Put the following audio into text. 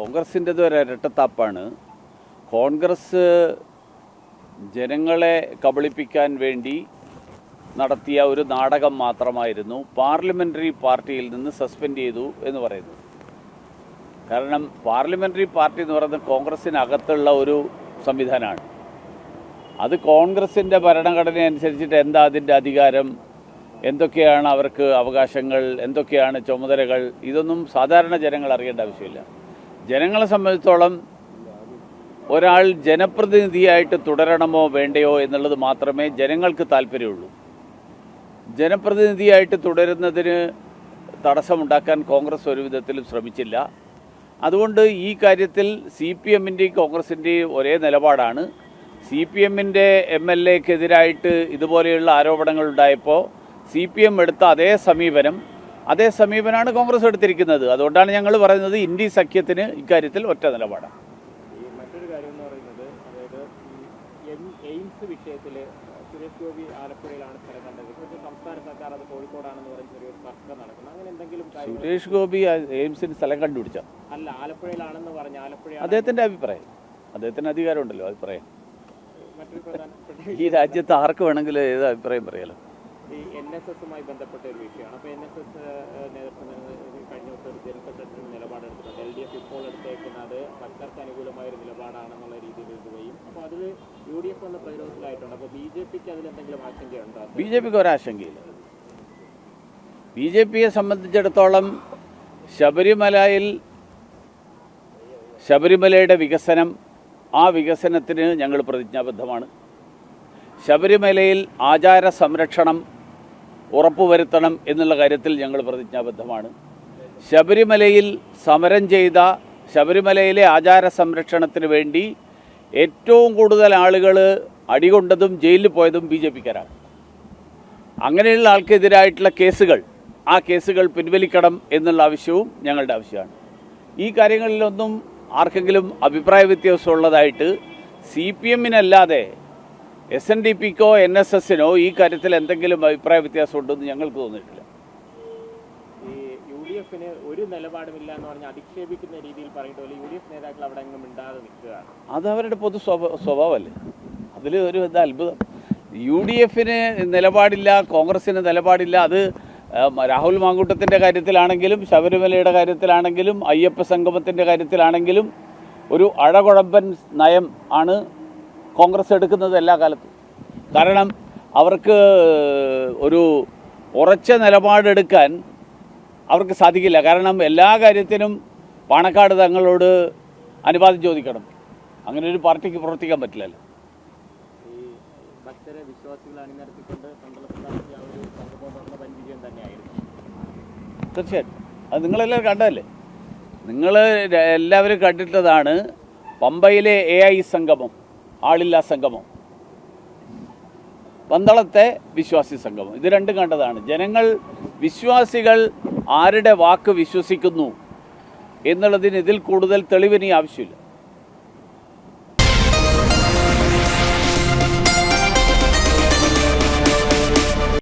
കോൺഗ്രസിൻ്റെത് ഒരു ഇരട്ടത്താപ്പാണ്. കോൺഗ്രസ് ജനങ്ങളെ കബളിപ്പിക്കാൻ വേണ്ടി നടത്തിയ ഒരു നാടകം മാത്രമായിരുന്നു പാർലമെൻ്ററി പാർട്ടിയിൽ നിന്ന് സസ്പെൻഡ് ചെയ്തു എന്ന് പറയുന്നത്. കാരണം പാർലമെൻ്ററി പാർട്ടി എന്ന് പറയുന്നത് കോൺഗ്രസിനകത്തുള്ള ഒരു സംവിധാനമാണ്. അത് കോൺഗ്രസിൻ്റെ ഭരണഘടന അനുസരിച്ചിട്ട് എന്താ അതിൻ്റെ അധികാരം, എന്തൊക്കെയാണ് അവർക്ക് അവകാശങ്ങൾ, എന്തൊക്കെയാണ് ചുമതലകൾ, ഇതൊന്നും സാധാരണ ജനങ്ങൾ അറിയേണ്ട ആവശ്യമില്ല. ജനങ്ങളെ സംബന്ധിച്ചോളം ഒരാൾ ജനപ്രതിനിധിയായിട്ട് തുടരണമോ വേണ്ടയോ എന്നുള്ളത് മാത്രമേ ജനങ്ങൾക്ക് താല്പര്യമുള്ളൂ. ജനപ്രതിനിധിയായിട്ട് തുടരുന്നതിന് തടസ്സമുണ്ടാക്കാൻ കോൺഗ്രസ് ഒരു വിധത്തിലും ശ്രമിച്ചില്ല. അതുകൊണ്ട് ഈ കാര്യത്തിൽ CPMൻ്റെയും കോൺഗ്രസിൻ്റെയും ഒരേ നിലപാടാണ്. CPMൻ്റെ MLAക്കെതിരായിട്ട് ഇതുപോലെയുള്ള ആരോപണങ്ങൾ ഉണ്ടായപ്പോൾ CPM എടുത്ത അതേ സമീപനമാണ് കോൺഗ്രസ് എടുത്തിരിക്കുന്നത്. അതുകൊണ്ടാണ് ഞങ്ങൾ പറയുന്നത് ഇന്ത്യ സഖ്യത്തിന് ഇക്കാര്യത്തിൽ ഒറ്റ നിലപാടാണ്. മറ്റൊരു കാര്യം എന്ന് പറയുന്നത്, അതായത് എയിംസ് വിഷയത്തിൽ സുരേഷ് ഗോപി ആലപ്പുഴയിലാണ് സ്ഥലം കണ്ടത്. സംസ്ഥാന സർക്കാർ അത് കോഴിക്കോടാണെന്ന് പറഞ്ഞ ചെറിയൊരു ചർച്ച നടക്കുന്നു. അങ്ങനെ എന്തെങ്കിലും സുരേഷ് ഗോപി എയിംസിന് സ്ഥലം കണ്ടുപിടിച്ച അല്ല, ആലപ്പുഴയിലാണെന്ന് പറഞ്ഞ ആലപ്പുഴ അദ്ദേഹത്തിൻ്റെ അഭിപ്രായം, അദ്ദേഹത്തിന് അധികാരമുണ്ടല്ലോ അഭിപ്രായം. മറ്റൊരു പ്രധാനപ്പെട്ട ഈ രാജ്യത്ത് ആർക്ക് വേണമെങ്കിലും ഏത് അഭിപ്രായം പറയാലോ. ഈ NSSുമായി ബന്ധപ്പെട്ട ഒരു വിഷയമാണ്. അപ്പോൾ NSS നേതൃത്വം കഴിഞ്ഞ ദിവസം ഒരു ജനറൽ സെക്രട്ടറി നിലപാടെടുത്തിട്ടുണ്ട്. LDF ഇപ്പോൾ എടുത്തേക്കുന്നത് ഭക്തർക്ക് അനുകൂലമായൊരു നിലപാടാണെന്നുള്ള രീതിയിൽ എഴുതുകയും, അപ്പോൾ അതിൽ UDF എന്ന പ്രതിരോധത്തിലായിട്ടുണ്ട്. അപ്പോൾ BJPക്ക് അതിലെന്തെങ്കിലും ആശങ്കയുണ്ടോ? BJPക്ക് ഒരാശങ്കയില്ല. BJPയെ സംബന്ധിച്ചിടത്തോളം ശബരിമലയുടെ വികസനം, ആ വികസനത്തിന് ഞങ്ങൾ പ്രതിജ്ഞാബദ്ധമാണ്. ശബരിമലയിൽ ആചാര സംരക്ഷണം ഉറപ്പുവരുത്തണം എന്നുള്ള കാര്യത്തിൽ ഞങ്ങൾ പ്രതിജ്ഞാബദ്ധമാണ്. ശബരിമലയിൽ സമരം ചെയ്ത, ശബരിമലയിലെ ആചാര സംരക്ഷണത്തിന് വേണ്ടി ഏറ്റവും കൂടുതൽ ആളുകൾ അടികൊണ്ടതും ജയിലിൽ പോയതും BJPക്കാരാണ്. അങ്ങനെയുള്ള ആൾക്കെതിരായിട്ടുള്ള കേസുകൾ, ആ കേസുകൾ പിൻവലിക്കണം എന്നുള്ള ആവശ്യവും ഞങ്ങളുടെ ആവശ്യമാണ്. ഈ കാര്യങ്ങളിലൊന്നും ആർക്കെങ്കിലും അഭിപ്രായ വ്യത്യാസമുള്ളതായിട്ട് CPMനല്ലാതെ SNDPക്കോ NSSനോ ഈ കാര്യത്തിൽ എന്തെങ്കിലും അഭിപ്രായ വ്യത്യാസമുണ്ടെന്ന് ഞങ്ങൾക്ക് തോന്നിയിട്ടില്ല. ഈ UDFന് ഒരു നിലപാടുമില്ല എന്ന് പറഞ്ഞാൽ അധിക്ഷേപിക്കുന്ന രീതിയിൽ പറയുമ്പോൾ UDF നേതാക്കൾ അവിടെ എങ്ങും മിണ്ടാതെ നിൽക്കുകയാണ്. അത് അവരുടെ പൊതു സ്വഭാവമല്ലേ. അതിൽ ഒരു അത്ഭുതം. UDFന് നിലപാടില്ല, കോൺഗ്രസിന് നിലപാടില്ല. അത് രാഹുൽ മാങ്കൂട്ടത്തിൻ്റെ കാര്യത്തിലാണെങ്കിലും ശബരിമലയുടെ കാര്യത്തിലാണെങ്കിലും അയ്യപ്പ സംഗമത്തിൻ്റെ കാര്യത്തിലാണെങ്കിലും ഒരു അഴകുഴമ്പൻ നയം ആണ് കോൺഗ്രസ് എടുക്കുന്നത് എല്ലാ കാലത്തും. കാരണം അവർക്ക് ഒരു ഉറച്ച നിലപാടെടുക്കാൻ അവർക്ക് സാധിക്കില്ല. കാരണം എല്ലാ കാര്യത്തിനും പാണക്കാട് തങ്ങളോട് അനുവാദം ചോദിക്കണം. അങ്ങനെ ഒരു പാർട്ടിക്ക് പ്രവർത്തിക്കാൻ പറ്റില്ലല്ലോ. ഈ ഭക്തരെ വിശ്വാസികളെ അണിനിരത്തിക്കൊണ്ട് പന്തളത്ത് നടത്തിയ ആ ഒരു സംഗമം വൻ വിജയം തന്നെയായിരുന്നു. തീർച്ചയായിട്ടും അത് നിങ്ങളെല്ലാവരും കണ്ടതല്ലേ. നിങ്ങൾ എല്ലാവരും കണ്ടിട്ടതാണ് പമ്പയിലെ AI സംഗമം, ആളില്ലാ സംഗമം, പന്തളത്തെ വിശ്വാസി സംഗമം. ഇത് രണ്ടും കണ്ടതാണ്. വിശ്വാസികൾ ആരുടെ വാക്ക് വിശ്വസിക്കുന്നു എന്നുള്ളതിന് ഇതിൽ കൂടുതൽ തെളിവിന് ആവശ്യമില്ല.